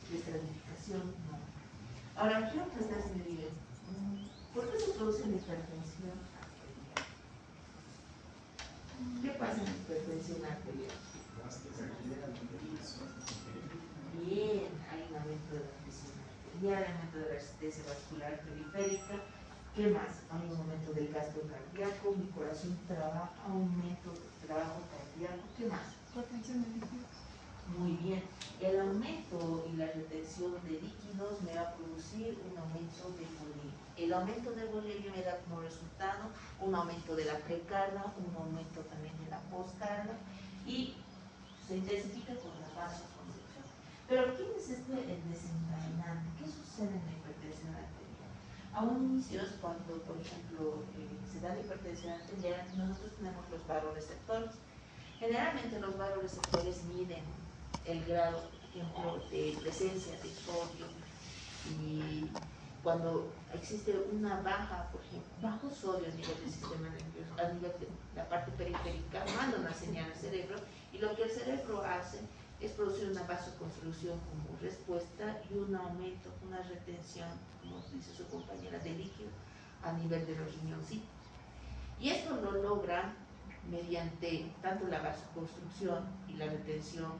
de estratificación, no. Ahora, quiero que ustedes me digan, ¿por qué se produce la hipertensión arterial? ¿Qué pasa en la hipertensión arterial? Bien, hay un aumento de la presión arterial, aumento de la resistencia vascular periférica. ¿Qué más? Hay un aumento del gasto cardíaco, mi corazón trabaja, aumento del trabajo cardíaco. ¿Qué más? Retención de líquidos. Muy bien. El aumento y la retención de líquidos me va a producir un aumento de bulimia. El aumento de bulimia me da como resultado un aumento de la precarga, un aumento también de la poscarga y se intensifica con la vasoconstricción. Pero ¿quién es el desencadenante? ¿Qué sucede en la hipertensión arterial? A un inicio es cuando, por ejemplo, se da la hipertensión arterial, nosotros tenemos los vasoreceptores. Generalmente los vasoreceptores miden el grado, por ejemplo, de presencia de sodio, y cuando existe una baja, por ejemplo, bajo sodio a nivel del sistema nervioso, a nivel de la parte periférica, manda una señal al cerebro, y lo que el cerebro hace es producir una vasoconstricción como respuesta y un aumento, una retención, como dice su compañera, de líquido a nivel de los riñoncitos. Y esto lo logra mediante tanto la vasoconstricción y la retención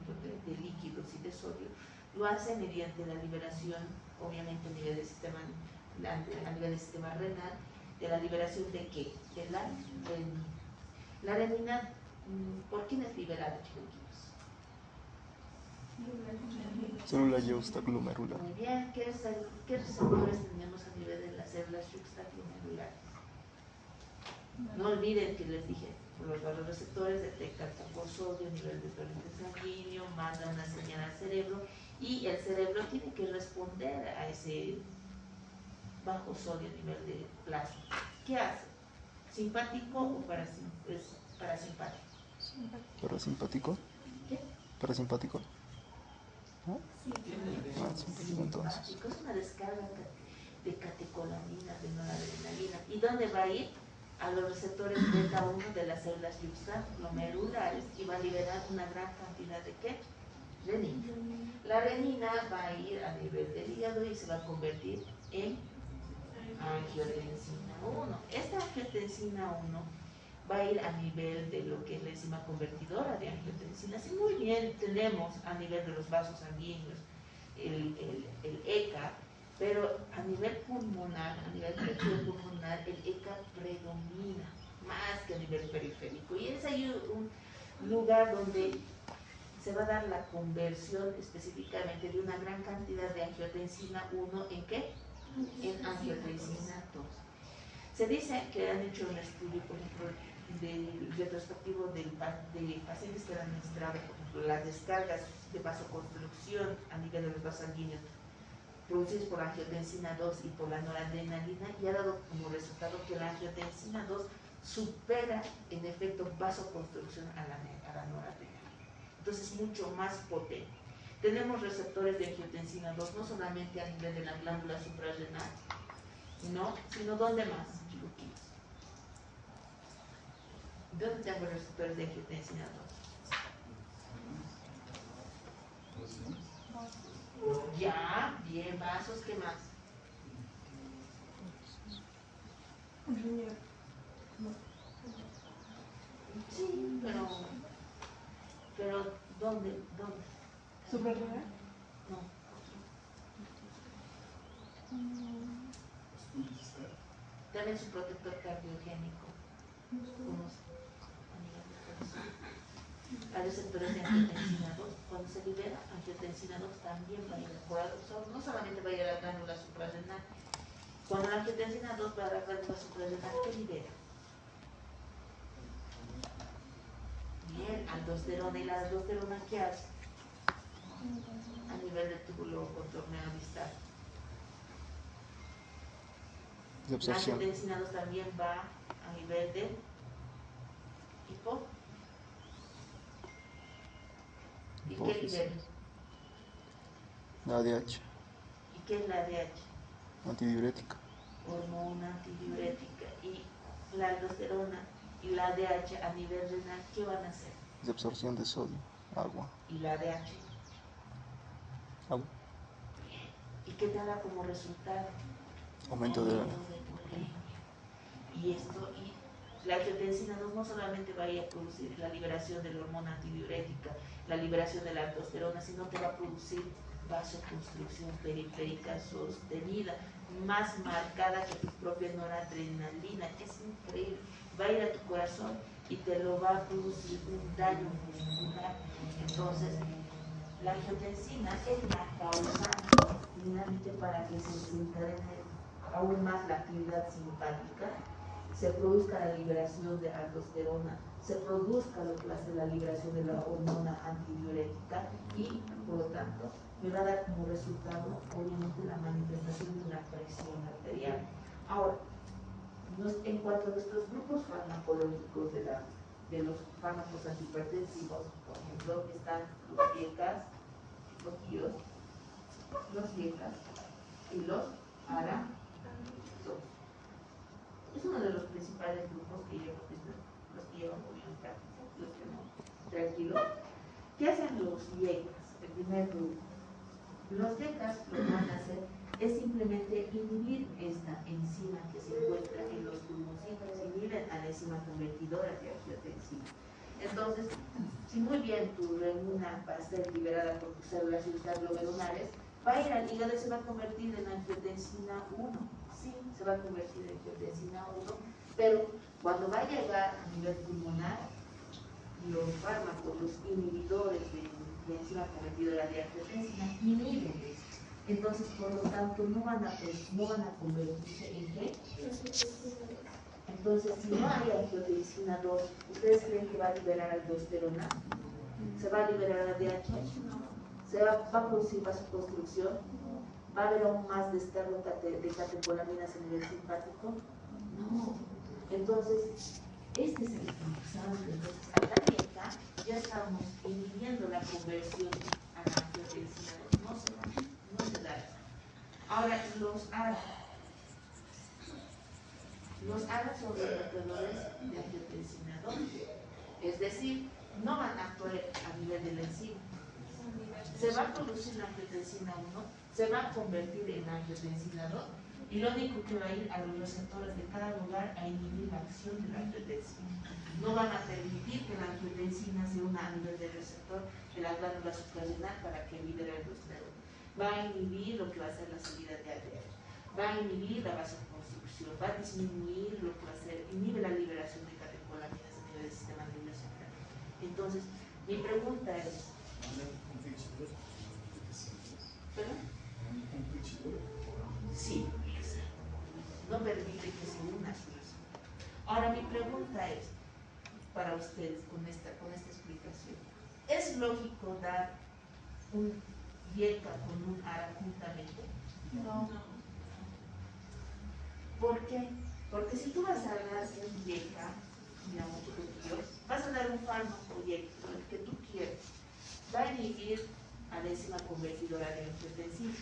de líquidos y de sodio, lo hace mediante la liberación, obviamente a nivel del sistema, a nivel del sistema renal, de la liberación de ¿qué? De la renina. La renina, ¿por quién es liberada, chicos? Célula yuxtaglomerular. Muy bien. ¿Qué receptores tenemos a nivel de las células yuxtaglomerulares? No olviden que les dije, los vasoreceptores detectan poco sodio a nivel de torrente sanguíneo, mandan una señal al cerebro y el cerebro tiene que responder a ese bajo sodio a nivel de plasma. ¿Qué hace? ¿Simpático o parasimpático? ¿Parasimpático? ¿Qué? ¿Parasimpático? ¿No? Sí, simpático entonces. Es una descarga de catecolamina, de noradrenalina. ¿Y dónde va a ir? A los receptores beta 1 de las células yuxtaglomerulares y va a liberar una gran cantidad de ¿qué? Renina. La renina va a ir a nivel del hígado y se va a convertir en angiotensina 1. Esta angiotensina 1 va a ir a nivel de lo que es la enzima convertidora de angiotensinas. Y muy bien, tenemos a nivel de los vasos sanguíneos el ECA, pero a nivel pulmonar, a nivel pulmonar, el ECA predomina más que a nivel periférico. Y es ahí un lugar donde se va a dar la conversión específicamente de una gran cantidad de angiotensina 1 ¿en qué? En angiotensina 2. Se dice que han hecho un estudio, por ejemplo, del retrospectivo de pacientes que han administrado, por ejemplo, las descargas de vasoconstricción a nivel de los vasos sanguíneos producidos por la angiotensina 2 y por la noradrenalina, y ha dado como resultado que la angiotensina 2 supera en efecto vasoconstricción a la noradrenalina. Entonces es mucho más potente. Tenemos receptores de angiotensina 2 no solamente a nivel de la glándula suprarrenal, ¿no? Sino ¿dónde más? ¿Dónde tengo receptores de angiotensina 2? Ya, bien, vasos, ¿qué más? Sí, pero ¿dónde? ¿Suprarrenal? No. También su protector cardiogénico. A receptores de angiotensina 2, cuando se libera angiotensina 2 también va a ir a no solamente va a ir a la glándula suprarrenal. Cuando la angiotensina 2 va a la glándula suprarrenal, ¿qué libera? Bien, aldosterona. ¿Y la aldosterona qué hace? A nivel del túbulo contorneo distal. La angiotensina 2 también va a nivel del hipófisis. ¿Y qué libera? La ADH. ¿Y qué es la ADH? Antidiurética. Hormona antidiurética. Y la aldosterona y la ADH a nivel renal, ¿qué van a hacer? Absorción de sodio, agua. ¿Y la ADH? Agua. ¿Y qué te da como resultado? Aumento de bulimia. Y esto, y la angiotensina no solamente va a ir a producir la liberación de la hormona antidiurética, la liberación de la aldosterona, sino que va a producir vasoconstricción periférica sostenida, más marcada que tu propia noradrenalina. Es increíble. Va a ir a tu corazón y te lo va a producir un daño muscular. Entonces, la angiotensina es la causante finalmente para que se desencadene aún más la actividad simpática, se produzca la liberación de aldosterona, se produzca lo que va a ser la liberación de la hormona antidiurética y, por lo tanto, me va a dar como resultado, obviamente, la manifestación de una presión arterial. Ahora, en cuanto a nuestros grupos farmacológicos de los fármacos antihipertensivos, por ejemplo, están los IECAS, los IOS, los IECAS y los ARA. Es uno de los principales grupos que llevan, los que llevan muy bien práctica, los que no, tranquilos. ¿Qué hacen los IECAS? El primer grupo. Los IECAS lo que van a hacer es simplemente inhibir esta enzima que se encuentra en los pulmoncitos, inhiben a la enzima convertidora de angiotensina. Entonces, si muy bien tu renina va a ser liberada por tus células glomerulares, va a ir al hígado y se va a convertir en angiotensina 1. Sí, se va a convertir en angiotensina 1, pero cuando va a llegar a nivel pulmonar, los fármacos, los inhibidores de enzima convertidora de angiotensina inhiben esto. Entonces, por lo tanto, no van a convertirse en qué. Entonces, si no hay angiotensina 2, ¿ustedes creen que va a liberar aldosterona? ¿Se va a liberar ADH? ¿Va a producir vasoconstricción? ¿Va a haber aún más desterro de catecolaminas a nivel simpático? No. Entonces, este es el causante. Entonces, acá ya estamos inhibiendo la conversión a la angiotensina 2. No se da. Ahora, los ARA. Los ARA son bloqueadores de angiotensina 2. Es decir, no van a actuar a nivel de la enzima. Se va a producir la angiotensina 1, se va a convertir en angiotensina 2 y lo único que va a ir a los receptores de cada lugar a inhibir la acción de la angiotensina. No van a permitir que la angiotensina se una a nivel del receptor de la glándula suprarrenal para que libere el aldosterona. Va a inhibir lo que va a ser la salida de ADH, va a inhibir la vasoconstricción, va a disminuir lo que va a ser, inhibe la liberación de catecolaminas a nivel del sistema nervioso central. Entonces, mi pregunta es, ¿perdón? Sí, no permite que se una su receptor. Ahora mi pregunta es, para ustedes con esta explicación, ¿es lógico dar un IECA con un ARA juntamente? No. ¿Por qué? Porque si tú vas a dar un IECA, digamos, vas a dar un fármaco IECA, el que tú quieras, va a inhibir a la enzima convertidora de angiotensina.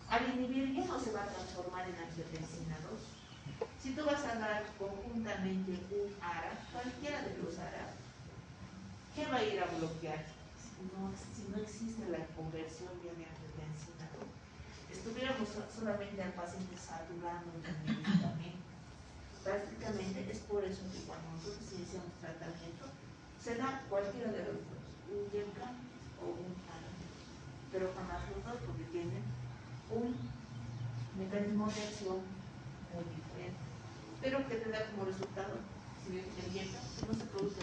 Al inhibir ya no se va a transformar en angiotensina 2. Si tú vas a dar conjuntamente un ARA, cualquiera de los ARA, ¿qué va a ir a bloquear? Si no existe la conversión de angiotensina 2. Estuviéramos solamente al paciente saturando el medicamento. Prácticamente es por eso que cuando nosotros iniciamos tratamiento, se da cualquiera de los dos, un IECA o un ARA, pero jamás los dos porque tienen un mecanismo de acción muy diferente, pero que te da como resultado, si bien el IECA, no se produce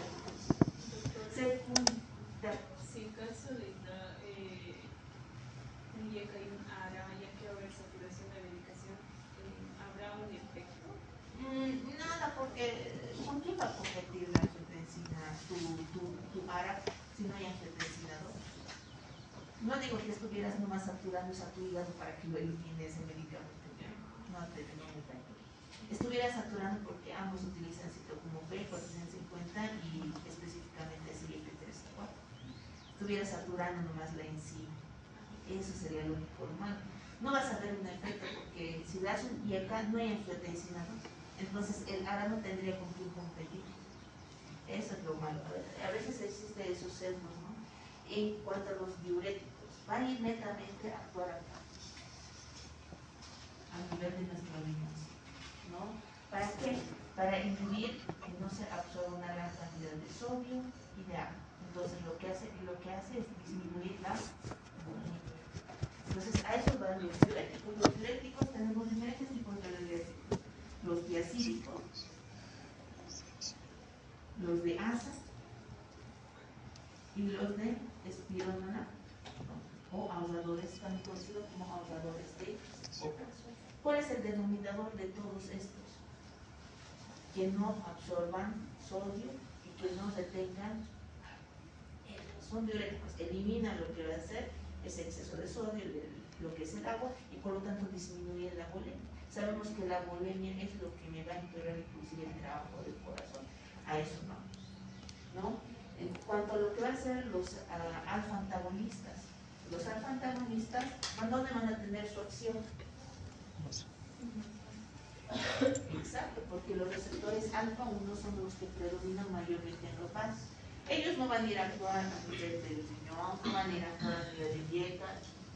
Si en caso de un IECA y un ARA, ya que va a haber saturación de medicación, ¿habrá un efecto? Nada, porque ¿con qué va a competir la angiotensina, tu ARA, si no hay angiotensina 2? No digo que estuvieras nomás saturando esa tu hígado para que lo elimine ese medicamento, no me tanto. Estuviera saturando porque ambos utilizan citocromo-P, 450 y específicamente CYP3A4. Estuviera saturando nomás la enzima. Eso sería lo único normal. No vas a ver un efecto porque si das un IECA no hay angiotensina 2. Entonces el ARA no tendría con quién competir. Eso es lo malo. A veces existen esos sesgos, ¿no? En cuanto a los diuréticos, va a ir netamente a actuar acá. a nivel de nuestro organismo, ¿no? ¿Para qué? Para inhibir que no se absorba una gran cantidad de sodio y de agua. Entonces lo que hace es disminuir la bulimia. Entonces a eso van los diuréticos. Los diuréticos tenemos diferentes tipos de diuréticos. Los diacídicos, los de asa y los de espironolacto, o ahorradores, también conocidos como ahorradores de potasio. ¿Cuál es el denominador de todos estos? Que no absorban sodio y que no retengan. Son diuréticos, eliminan lo que va a hacer ese exceso de sodio, lo que es el agua, y por lo tanto disminuyen la bulimia. Sabemos que la bulimia es lo que me va a empeorar inclusive el trabajo del corazón. A eso vamos, ¿no? En cuanto a lo que va a ser los alfa-antagonistas, los alfa-antagonistas, ¿dónde van a tener su acción? Exacto, porque los receptores alfa-1 son los que predominan mayormente en los vasos. Ellos no van a ir a actuar a nivel del riñón, no van a ir a actuar a nivel de dieta,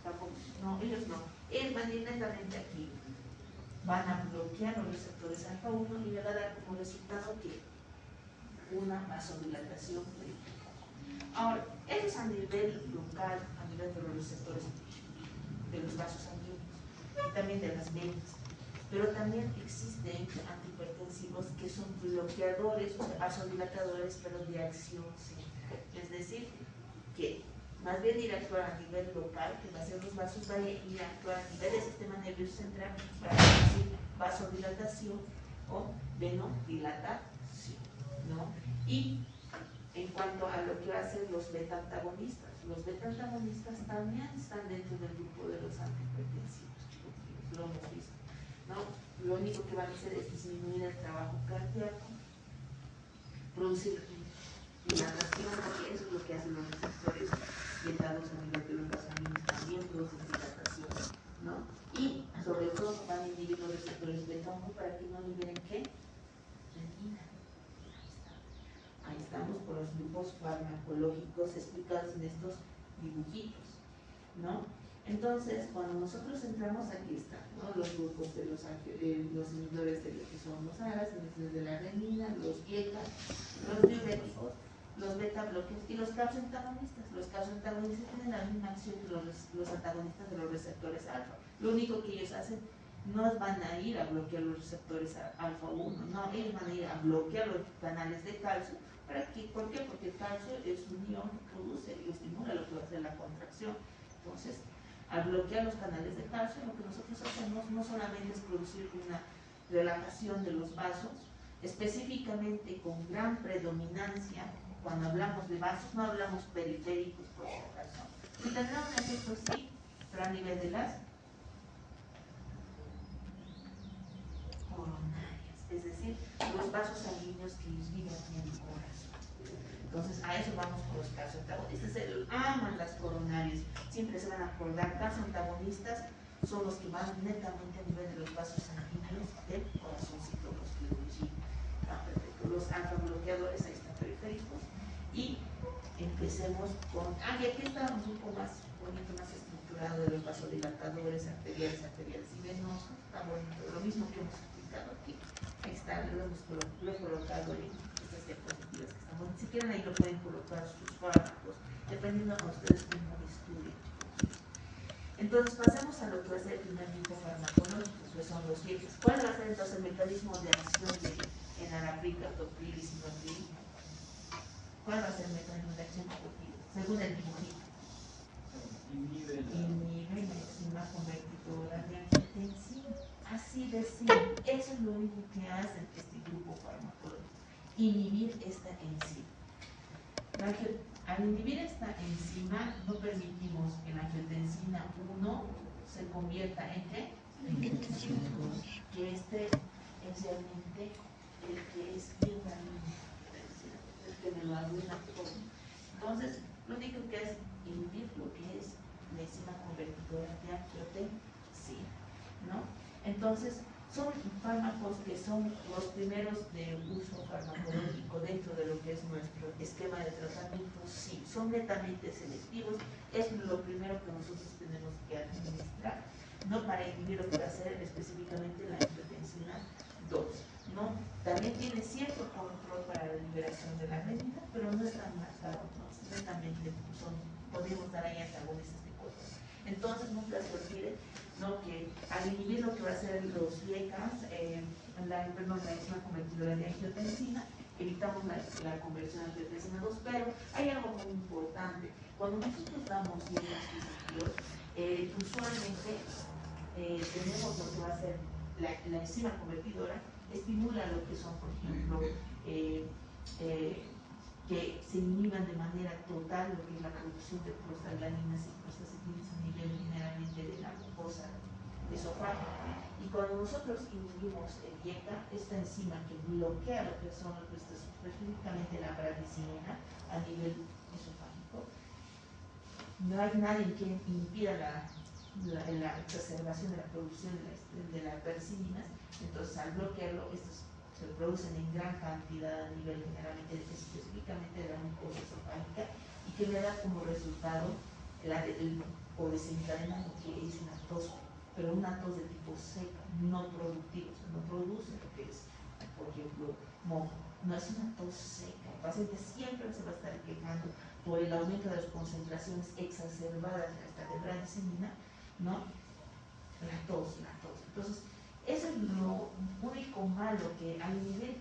tampoco, no, ellos no. Ellos van a ir netamente aquí. Van a bloquear los receptores alfa-1 y le va a dar como resultado que una vasodilatación. Ahora, eso es a nivel local, a nivel de los receptores de los vasos sanguíneos y también de las venas. Pero también existen antihipertensivos que son bloqueadores, o sea, vasodilatadores, pero de acción central. Es decir, que más bien ir a actuar a nivel local, que va a ser los vasos, va a ir a actuar a nivel del sistema nervioso central para producir vasodilatación o venodilatación, ¿no? Y en cuanto a lo que va a ser los beta-antagonistas también están dentro del grupo de los antihipertensivos, lo hemos visto, ¿no? Lo único que van a hacer es disminuir el trabajo cardíaco, producir dilatación, porque eso es lo que hacen los receptores betados a nivel de los vasos sanguíneos, también producen dilatación, ¿no? Y sobre todo van a inhibir los receptores beta-1 para que no liberen ¿qué? Renina. Ahí estamos con los grupos farmacológicos explicados en estos dibujitos, ¿no? Entonces, cuando nosotros entramos, aquí están, ¿no? Los grupos de los inhibidores de lo que son los ARAs, inhibidores de la renina, los beta, los diuréticos, los beta bloques y los capsoantagonistas. Los capsoantagonistas tienen la misma acción que los antagonistas de los receptores alfa. Lo único que ellos hacen, no van a ir a bloquear los receptores alfa-1, no, ellos van a ir a bloquear los canales de calcio. ¿Para qué? ¿Por qué? Porque el calcio es un ion que produce y estimula lo que va a ser la contracción. Entonces, al bloquear los canales de calcio, lo que nosotros hacemos no solamente es producir una relajación de los vasos, específicamente con gran predominancia, cuando hablamos de vasos, no hablamos periféricos, por si acaso. Y tendrá un efecto sí, pero a nivel de las coronarias, es decir, los vasos sanguíneos que irrigan en el corazón. Entonces, a eso vamos con los casos antagonistas. Aman las coronarias, siempre se van a acordar. Casos antagonistas son los que van netamente a nivel de los vasos sanguíneos del corazoncito, los que irrigan. Perfecto. Los alfa bloqueadores, ahí están periféricos. Y empecemos con. Y aquí está un poco más bonito, más estructurado de los vasodilatadores arteriales y venosos. Está bonito, lo mismo que hemos explicado aquí. Ahí está, lo he colocado en estas diapositivas que están bonitas. Si quieren, ahí lo pueden colocar sus fármacos, dependiendo a ustedes cómo estudien. Entonces, pasemos a lo que va a ser el primer tipo farmacológico, que son los viejos. ¿Cuál va a ser entonces el mecanismo de acción de enalapril, captopril y sinopril? ¿Cuál va a ser el mecanismo de acción según el dibujito? Inhibe enzima convertidora de angiotensina. Así de simple. Eso es lo único que hace este grupo farmacológico. Inhibir esta enzima. Al inhibir esta enzima, no permitimos que la angiotensina 1 se convierta en ¿qué? Que este es realmente el que es bien dañino, el que me lo arruina todo. Entonces, lo único que es inhibir lo que es la enzima convertidora de angiotensina, ¿no? Entonces, son fármacos que son los primeros de uso farmacológico dentro de lo que es nuestro esquema de tratamiento. Sí, son netamente selectivos, es lo primero que nosotros tenemos que administrar. no para inhibir lo que va a hacer específicamente la angiotensina 2, ¿no? También tiene cierto control para la liberación de la renina, pero no es tan marcado, ¿no? Netamente podemos dar ahí antagonistas de cosas. Entonces nunca se olvide, ¿no?, que al inhibir lo que va a ser los IECAS, la enzima convertidora de angiotensina, evitamos la conversión a angiotensina 2, pero hay algo muy importante. Cuando nosotros damos IECAS positivos, usualmente tenemos lo que va a ser la enzima convertidora, estimula lo que son, por ejemplo, que se inhiban de manera total lo que es la producción de prostaglandinas y prostaciclinas a nivel generalmente de la mucosa esofágica. Y cuando nosotros inhibimos el IECA, esta enzima que bloquea lo que son específicamente la bradicina a nivel esofágico, no hay nadie que impida la exacerbación de la producción de las percininas. Entonces, al bloquearlo, estos se producen en gran cantidad a nivel generalmente, específicamente de la mucosa esofágica, y que me da como resultado o desencadena lo que es una tos, pero una tos de tipo seca, no productiva, o sea, no produce lo que es, por ejemplo, moco. No es una tos seca. El paciente siempre se va a estar quejando por el aumento de las concentraciones exacerbadas hasta de bradicinina, ¿no? La tos. Entonces, eso es lo único malo, que al inhibir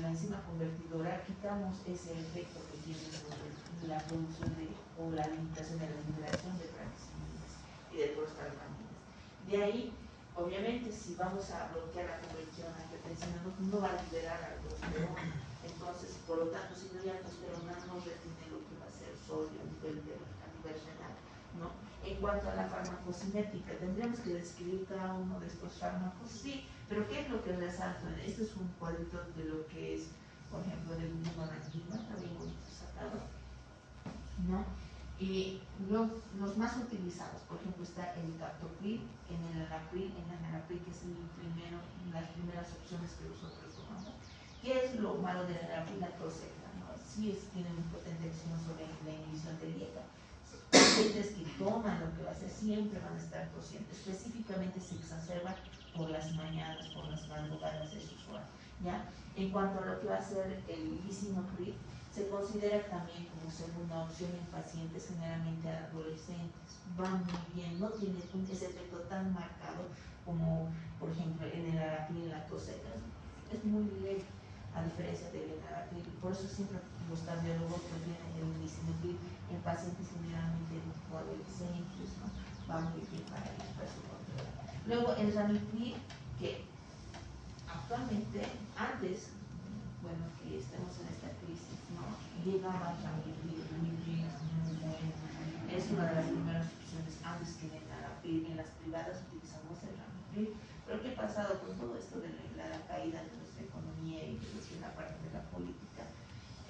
la enzima convertidora quitamos ese efecto que tiene sobre la producción o la limitación de la liberación de bradicininas y de prostaglandinas. De ahí, obviamente, si vamos a bloquear la conversión a angiotensina, no va a liberar aldosterona. Entonces, por lo tanto, si no hay aldosterona, no retiene lo que va a ser sodio a nivel renal, ¿no? En cuanto a la farmacocinética, tendríamos que describir cada uno de estos fármacos, sí, pero ¿qué es lo que resalto? Este es un cuadrito de lo que es, por ejemplo, del monoranquima, está bien bonito sacado, ¿no? Y los más utilizados, por ejemplo, está el captopril, en el enalapril, que es las primeras opciones que nosotros tomamos. ¿Qué es lo malo del enalapril? La tos seca, ¿no? Sí tiene una potente acción sobre la inhibición del IECA. Pacientes que toman lo que va a ser siempre van a estar tosiendo, específicamente se exacerba por las mañanas, por las madrugadas, es usual, ¿ya? En cuanto a lo que va a ser el lisinopril, se considera también como segunda opción en pacientes generalmente adolescentes. Va muy bien, no tiene ese efecto tan marcado como, por ejemplo, en el enalapril, la tos seca. Es muy leve, a diferencia del enalapril. Por eso siempre los cardiólogos prefieren el lisinopril en pacientes generalmente adolescentes, ¿no? Va muy bien para su control. Luego el ramipril, que actualmente, antes, bueno, que estemos en esta crisis, ¿no?, llegaba ramipril es muy bueno, es una de las primeras opciones antes que el enalapril. En las privadas utilizamos el ramipril, pero ¿qué ha pasado con todo esto de la caída de nuestra economía y de la parte de la política?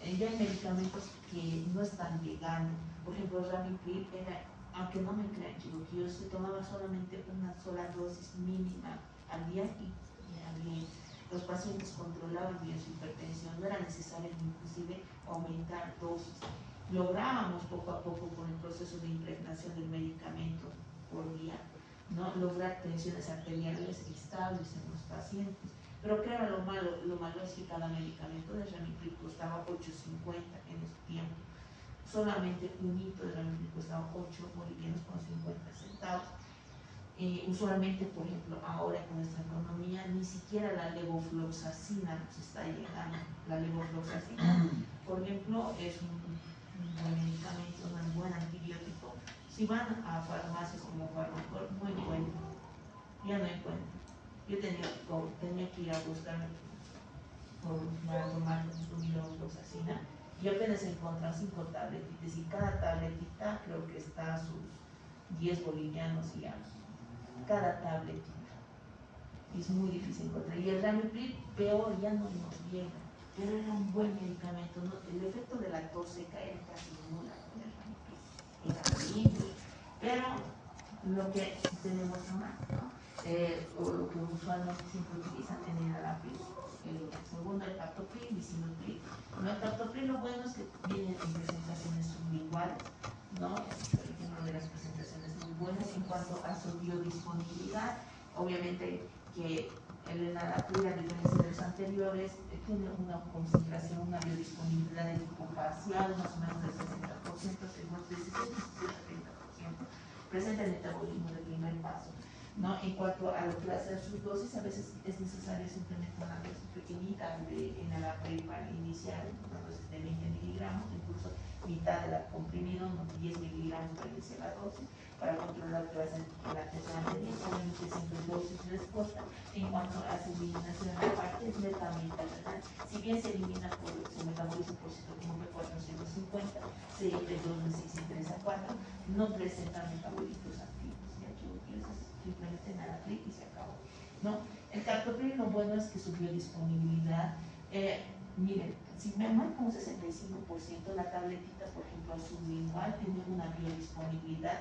Ya hay medicamentos que no están llegando. Por ejemplo, el ramipril era, aunque no me crean, chicos, que yo se tomaba solamente una sola dosis mínima al día y era bien. Los pacientes controlaban bien su hipertensión, no era necesario inclusive aumentar dosis. Lográbamos poco a poco con el proceso de impregnación del medicamento por día, ¿no?, lograr tensiones arteriales estables en los pacientes. Pero ¿qué era lo malo? Lo malo es que cada medicamento de ramipril costaba 8.50 en ese tiempo. Solamente un hito de ramipril costaba 8 bolivianos con 50 centavos. Usualmente, por ejemplo, ahora con nuestra economía, ni siquiera la levofloxacina nos está llegando. La levofloxacina, por ejemplo, es un buen medicamento, un buen antibiótico. Si van a farmacias como Farmacor, no encuentran, ya no encuentran. Yo tenía que ir a buscar para tomar levofloxacina y apenas encontré 5 tabletitas, y cada tabletita creo que está a sus 10 bolivianos y algo, cada tabletita. Y es muy difícil encontrar. Y el ramipril, peor, ya no nos llega, pero era un buen medicamento, ¿no? El efecto de la tos seca era casi nula con el ramipril, era bien, pero lo que tenemos nomás, ¿no? o lo que usualmente siempre utilizan en el lápiz. El segundo, el captopril y lisinopril. Bueno, el captopril lo bueno es que viene en presentaciones sublinguales, ¿no? Por ejemplo, de las presentaciones muy buenas en cuanto a su biodisponibilidad. Obviamente que el enalapril, a diferencia de los anteriores, tiene una concentración, una biodisponibilidad de tipo parcial, más o menos del 60%, según del 60-70%. Presenta el metabolismo del primer paso. ¿No? En cuanto a lo que va a ser su dosis, a veces es necesario simplemente una dosis pequeñita de enalapril para iniciar, una dosis de 20 miligramos, incluso mitad de la comprimido, unos 10 miligramos para iniciar la dosis, para controlar lo que va a ser la atención arterial. Obviamente siempre dosis y respuesta. En cuanto a su eliminación, la parte es netamente renal. Si bien se elimina por su metabolismo por citocromo P450, se entre 2 de 6 y 3 a 4, no presenta metabolitos activos. De hecho, simplemente enalapril y se acabó, ¿no? El captopril lo bueno es que su biodisponibilidad, miren, si me marca un 65%, la tabletita, por ejemplo, sublingual tiene una biodisponibilidad,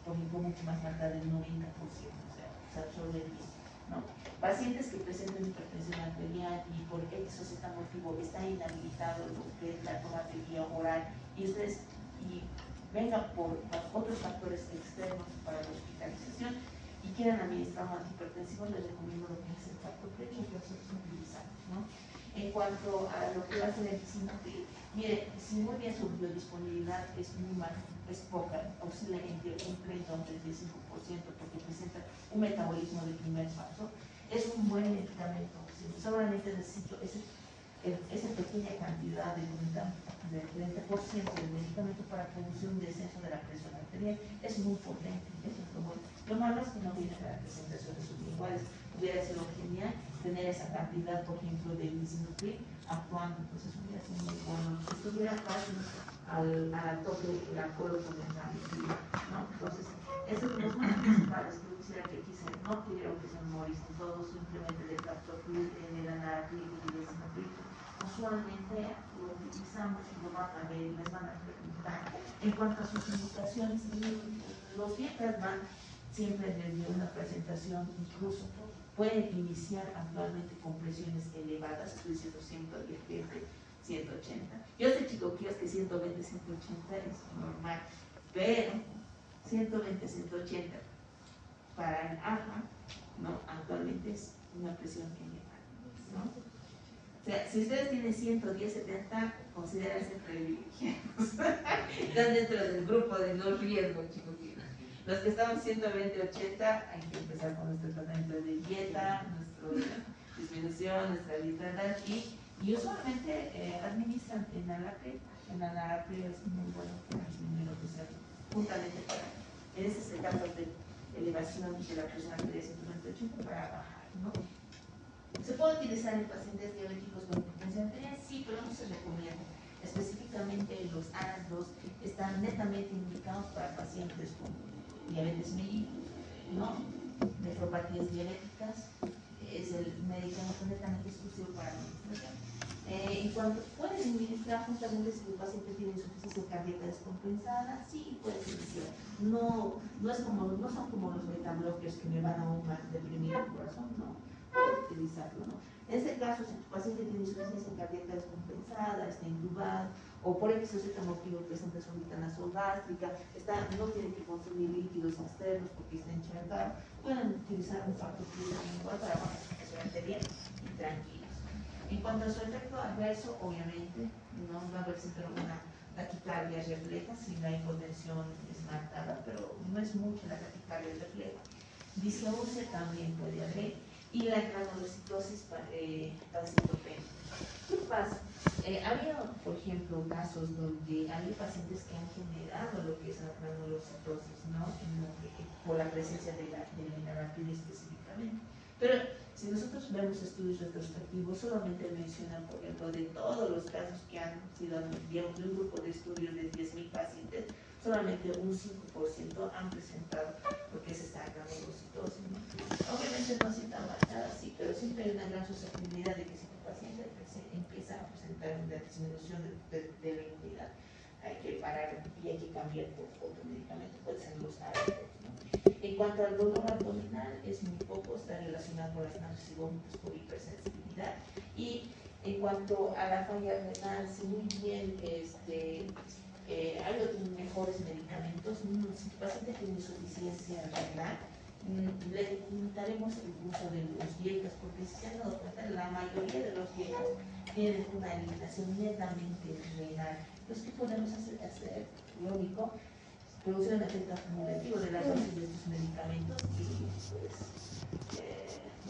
por ejemplo, mucho más alta del 90%, o sea, se absorbe bien, ¿no? Pacientes que presentan hipertensión arterial y por X o Z motivo está inhabilitado lo que es la toma de vía oral y ustedes vengan por otros factores externos para la hospitalización y quieran administrar un antihipertensivo, les recomiendo lo que es el captopril, que nosotros utilizamos, ¿no? En cuanto a lo que va a ser el lisinopril, mire, si muy bien su biodisponibilidad es muy mala, es poca, oscila entre un 30 o un 35%, porque presenta un metabolismo de primer paso, es un buen medicamento. Solamente necesito esa pequeña cantidad del 30% del medicamento para producir un descenso de la presión arterial. Es muy potente, eso es lo bueno. Lo malo es que no viene para presentaciones sublinguales. Hubiera sido genial tener esa cantidad, por ejemplo, de lisinopril actuando, entonces hubiera sido muy bueno. Estuviera fácil al toque la colo con el ranitidina, ¿no? Entonces, esos son los más principales que quisiera que no quiero que se memoricen todos, simplemente del captopril, el enalapril y el lisinopril. Usualmente lo utilizamos y lo van a ver, les van a preguntar. En cuanto a sus indicaciones, los dietas van siempre desde una presentación, incluso pueden iniciar actualmente con presiones elevadas, estoy diciendo 110, 180. Yo sé, chicos, que 120, 180 es normal, pero 120, 180 para el AFA, ¿no? Actualmente es una presión elevada, ¿no? O sea, si ustedes tienen 110, 70, considérense privilegiados. Están dentro del grupo de no riesgo, chicos. Los que estamos 120, 80, hay que empezar con nuestro tratamiento de dieta, nuestra disminución, nuestra dieta y usualmente administran enalapril. Enalapril es muy bueno para disminuir lo que sea, juntamente para, en esas etapas de elevación de la presión arterial 120, 80 para bajar, ¿no? ¿Se puede utilizar en pacientes diabéticos con hipertensión arterial? Sí, pero no se recomienda. Específicamente los ARAS2 están netamente indicados para pacientes con diabetes mellitus, ¿no? Nefropatías diabéticas, es el medicamento netamente exclusivo para la administración. En cuanto puedes administrar justamente si el paciente tiene insuficiencia cardíaca descompensada, sí puedes iniciar. No son como los beta-blockers que me van a aún más deprimir el corazón, no. Puedes utilizarlo, ¿no? En este caso, si tu paciente tiene insuficiencia cardíaca descompensada, está intubado, o por X o Z motivo presenta sonrita nasogástrica, no tiene que consumir líquidos externos porque está encharcado, pueden utilizar un factor igual para bajar su presión arterial y tranquilos. En cuanto a su efecto adverso, obviamente, no va a haber siempre una taquicardia refleja si la hipotensión es marcada, pero no es mucho la taquicardia refleja. Disausia también puede haber, y la granulocitosis pancitopénica. ¿Qué pasa? Había, por ejemplo, casos donde había pacientes que han generado lo que es la granulocitosis, ¿no? Por la presencia de la enalapril específicamente. Pero si nosotros vemos estudios retrospectivos, solamente mencionan, por ejemplo, de todos los casos que han sido, digamos, de un grupo de estudios de 10.000 pacientes, solamente un 5% han presentado lo que es esta granulocitosis, ¿no? Obviamente no así tan marcada, sí, pero siempre hay una gran susceptibilidad de que si tu paciente empieza a presentar una disminución de la inmunidad, hay que parar y hay que cambiar por otro medicamento, puede ser los ARAS2, ¿no? En cuanto al dolor abdominal, es muy poco, está relacionado con las náuseas y vómitos por hipersensibilidad. Y en cuanto a la falla renal, si muy bien hay otros mejores medicamentos. Si el paciente tiene insuficiencia renal, le limitaremos el uso de los dietas, porque si se han dado cuenta, la mayoría de los dietas tienen una eliminación netamente renal. Entonces, ¿qué podemos hacer? Lo único, producir un efecto acumulativo de la dosis de estos medicamentos y pues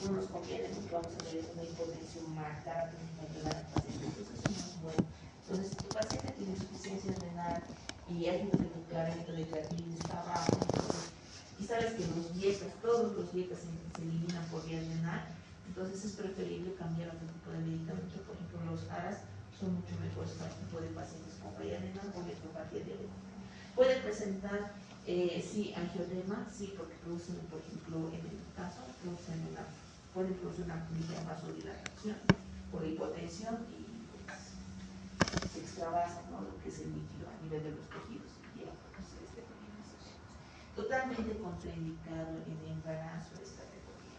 no nos conviene porque vamos a ver una hipotensión marcada que nos va a ayudar al paciente. Entonces, eso no es bueno. Entonces, si tu paciente tiene insuficiencia renal y hay un efecto claramente de creatinina está bajo, y sabes que todos los dietas se eliminan por vía renal, entonces es preferible cambiar otro tipo de medicamento. Por ejemplo, los ARAS son mucho mejores para este tipo de pacientes con falla renal o nefropatía diabética. Puede presentar, sí, angioedema, sí, porque producen, por ejemplo, en el caso, pueden producir una clínica vasodilatación por hipotensión y pues, se extravasa, ¿no?, lo que es el líquido a nivel de los tejidos y llega a producir totalmente contraindicado en el embarazo esta categoría.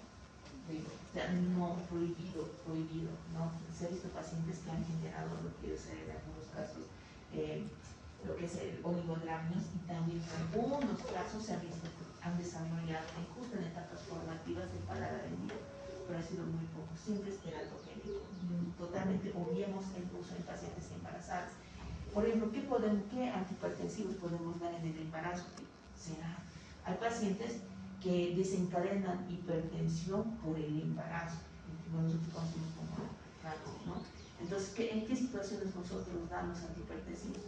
O sea, no prohibido, ¿no? Se ha visto pacientes que han generado lo que es en algunos casos lo que es el oligodramios, y también en algunos casos se ha visto que han desarrollado justo en etapas formativas el paladar hendido, pero ha sido muy poco, siempre es teratogénico. Totalmente obviemos el uso en pacientes embarazadas. Por ejemplo, ¿qué antihipertensivos podemos dar en el embarazo? Hay pacientes que desencadenan hipertensión por el embarazo, nosotros conocemos como cáncer, ¿no? Entonces, ¿en qué situaciones nosotros damos antihipertensivos?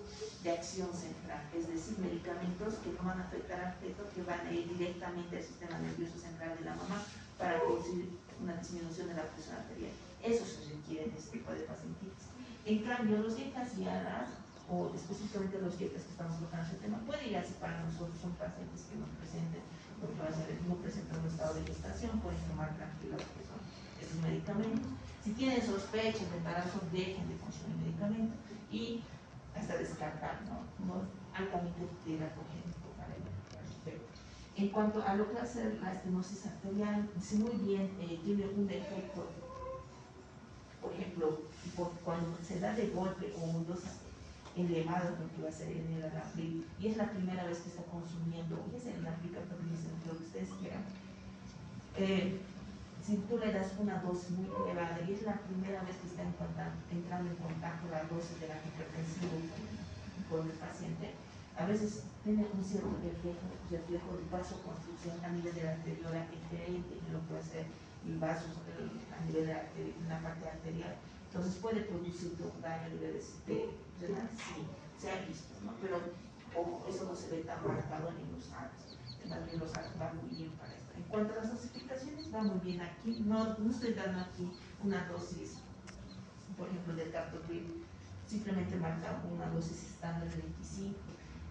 De acción central, es decir, medicamentos que no van a afectar al feto, que van a ir directamente al sistema nervioso central de la mamá para producir una disminución de la presión arterial. Eso se requiere en este tipo de pacientitis. En cambio, los dietas guiadas, o específicamente los dietas que estamos tocando este tema, puede ir así para nosotros, son pacientes que no presentan un estado de gestación, pueden tomar tranquilos esos medicamentos. Si tienen sospechas de embarazo, dejen de consumir medicamentos y hasta descartar, ¿no? Altamente teratogénico para el efecto. En cuanto a lo que hace la estenosis arterial, si muy bien tiene un defecto, por ejemplo, cuando se da de golpe o un dosis elevada, lo que va a ser el enalapril, y es la primera vez que está consumiendo, y es el enalapril, lo que ustedes quieran. Si tú le das una dosis muy elevada y es la primera vez que está entrando en contacto la dosis del antihipertensivo con el paciente, a veces tiene un cierto reflejo de vasoconstricción a nivel de la arteriola eferente, en lo que va a ser el vaso a nivel de la parte arterial. Entonces puede producir un daño a nivel de renal, sí, se ha visto, ¿no? Pero ojo, eso no se ve tan marcado en los ARAS. Más bien los ARAS van muy bien para esto. En cuanto a las dosificaciones, va muy bien aquí. No estoy dando aquí una dosis, por ejemplo, del captopril, simplemente marca una dosis estándar de 25.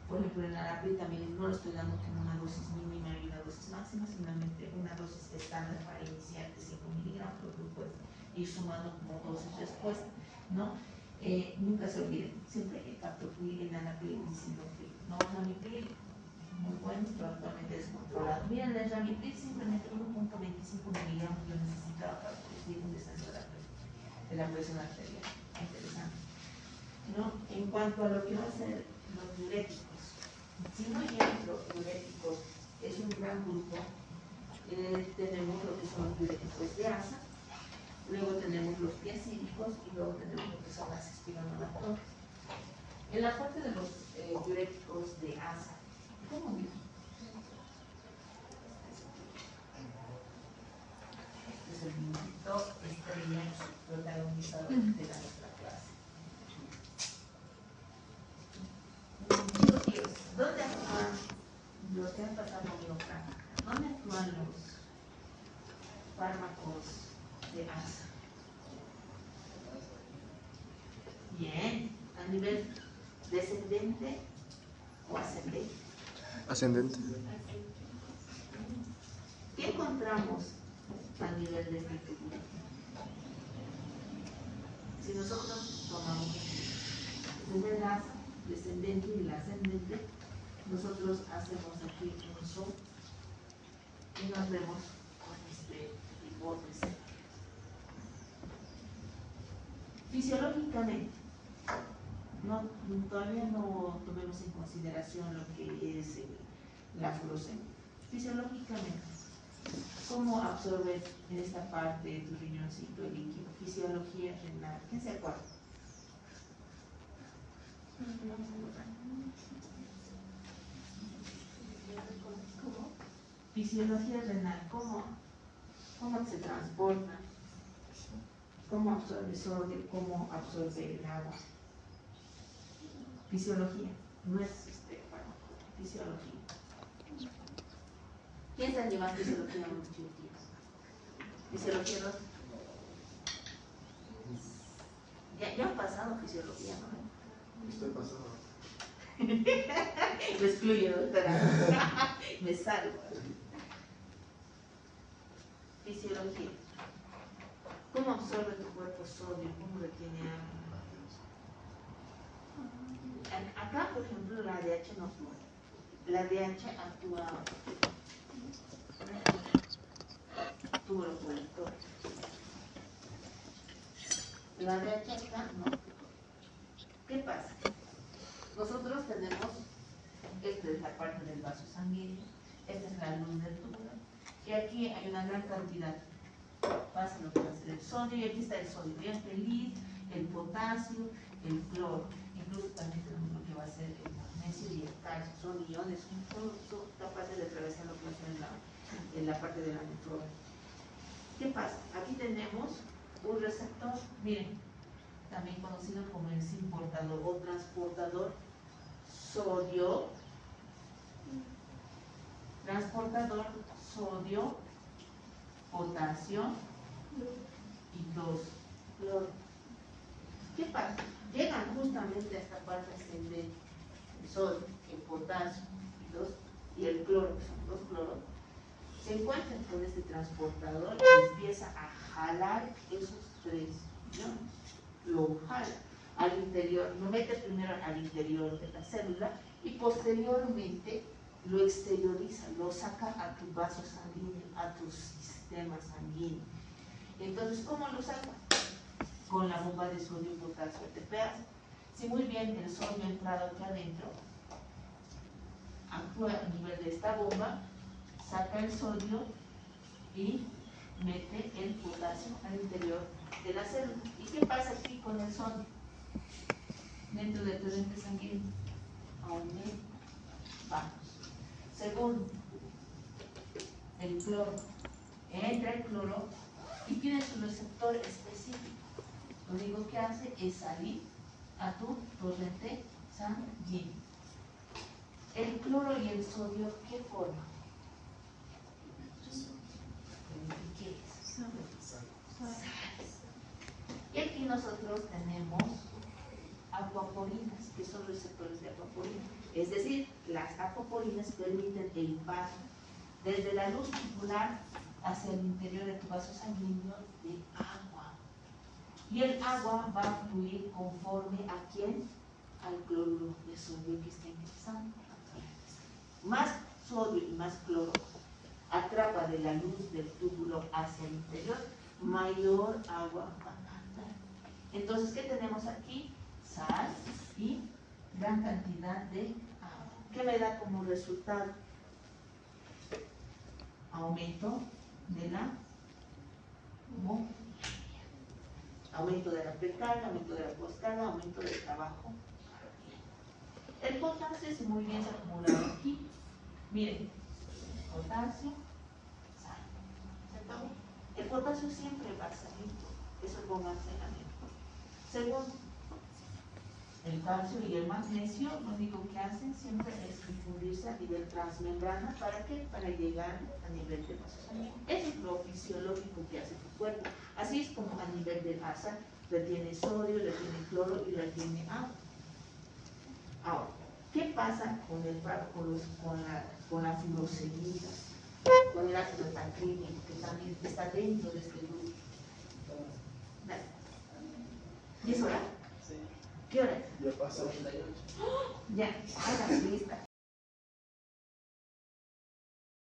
Por ejemplo, en la enalapril también no lo estoy dando como una dosis mínima y una dosis máxima, simplemente una dosis estándar para iniciar de 5 miligramos, lo que puedes ir sumando como dosis respuesta, ¿no? Nunca se olviden, siempre el captopril, el enalapril y sildenafil, ¿no? Ramipril, muy bueno, pero actualmente descontrolado. Miren, el ramipril simplemente 1.25 miligramos yo necesitaba para producir un descenso de la presión arterial. Interesante, ¿no? En cuanto a lo que va a ser los diuréticos, si no llegan los diuréticos, es un gran grupo. Tenemos lo que son los diuréticos de ASA, luego tenemos los tiazídicos y luego tenemos lo que son las espironolactonas. En la parte de los diuréticos de ASA, ¿cómo digo? Este es el minutito estrella protagonizador de nuestra clase. Tíos, ¿dónde actúan los que han pasado miopráctica? ¿Dónde actúan los fármacos de ASA? Bien, a nivel descendente o ascendente. Ascendente. ¿Qué encontramos a nivel de este tubo? Si nosotros tomamos desde el descendente y el ascendente, nosotros hacemos aquí un zoom y nos vemos con este hipótesis. Fisiológicamente, todavía no tomemos en consideración lo que es la fluorescencia. Fisiológicamente, ¿cómo absorbe en esta parte de tu riñoncito el líquido? Fisiología renal. ¿Quién se acuerda? Fisiología renal, ¿cómo se transporta? ¿Cómo absorbe sodio? ¿Cómo absorbe el agua? Fisiología, no es fisiología. ¿Quién está llevando fisiología mucho tiempo? Fisiología 2. Ya han pasado fisiología, ¿no? Estoy pasado. Me excluyo, doctora. Me salgo. Fisiología. ¿Cómo absorbe tu cuerpo sodio? ¿Cómo retiene agua? Acá, por ejemplo, la ADH no actúa. La ADH actúa tubo colector. La ADH acá no. ¿Qué pasa? Nosotros tenemos, esta es la parte del vaso sanguíneo, esta es la luz del túbulo, y aquí hay una gran cantidad. Pasa lo que va a ser el sodio, y aquí está el sodio, bien feliz, el potasio, el cloro, incluso también tenemos lo que va a ser el magnesio y el calcio, son iones, son capaces de atravesar lo que va a ser en la parte de la nefrona. ¿Qué pasa? Aquí tenemos un receptor, miren, también conocido como el zinc portador o transportador sodio, potasio y cloro. ¿Qué pasa? Llegan justamente a esta parte ascendente, el sodio, el potasio y el cloro, que son dos cloros, se encuentran con este transportador y empieza a jalar esos tres iones. Lo jala al interior, lo mete primero al interior de la célula y posteriormente lo exterioriza, lo saca a tu vaso sanguíneo, a tu sistema sanguíneo. Entonces, ¿cómo lo saca? Con la bomba de sodio y potasio TPA. Si muy bien el sodio ha entrado aquí adentro, actúa a nivel de esta bomba, saca el sodio y mete el potasio al interior de la célula. ¿Y qué pasa aquí con el sodio? Dentro del torrente sanguíneo aumenta, baja. Segundo, el cloro. Entra el cloro y tiene su receptor específico. Lo único que hace es salir a tu torrente sanguíneo. El cloro y el sodio, ¿qué forman? ¿Qué es? Y aquí nosotros tenemos acuaporinas, que son receptores de acuaporina. Es decir, las acuaporinas permiten el paso desde la luz tubular hacia el interior de tu vaso sanguíneo de agua. Y el agua va a fluir conforme a quién? Al cloruro de sodio que está ingresando. Más sodio y más cloro atrapa de la luz del túbulo hacia el interior, mayor agua va a andar. Entonces, ¿qué tenemos aquí? Sal y gran cantidad de agua. ¿Qué me da como resultado? Aumento de la hemoglobinas, aumento de la precarga, aumento de la postcarga, aumento del trabajo. El potasio, si muy bien se ha acumulado aquí, miren, potasio, sal, se acabó. El potasio siempre va a salir, eso pónganse en la mente. Segundo, el calcio y el magnesio, lo único que hacen siempre es difundirse a nivel transmembrana. ¿Para qué? Para llegar a nivel de vaso sanguíneo. Eso es lo fisiológico que hace tu cuerpo. Así es como a nivel del asa retiene sodio, retiene cloro y retiene agua. Ahora, ¿qué pasa con la furosemida, con el ácido tancrínico, que también está dentro de este grupo? Dale. ¿Y es hora? ¿Qué hora? Ya pasó. Ya, hagan lista.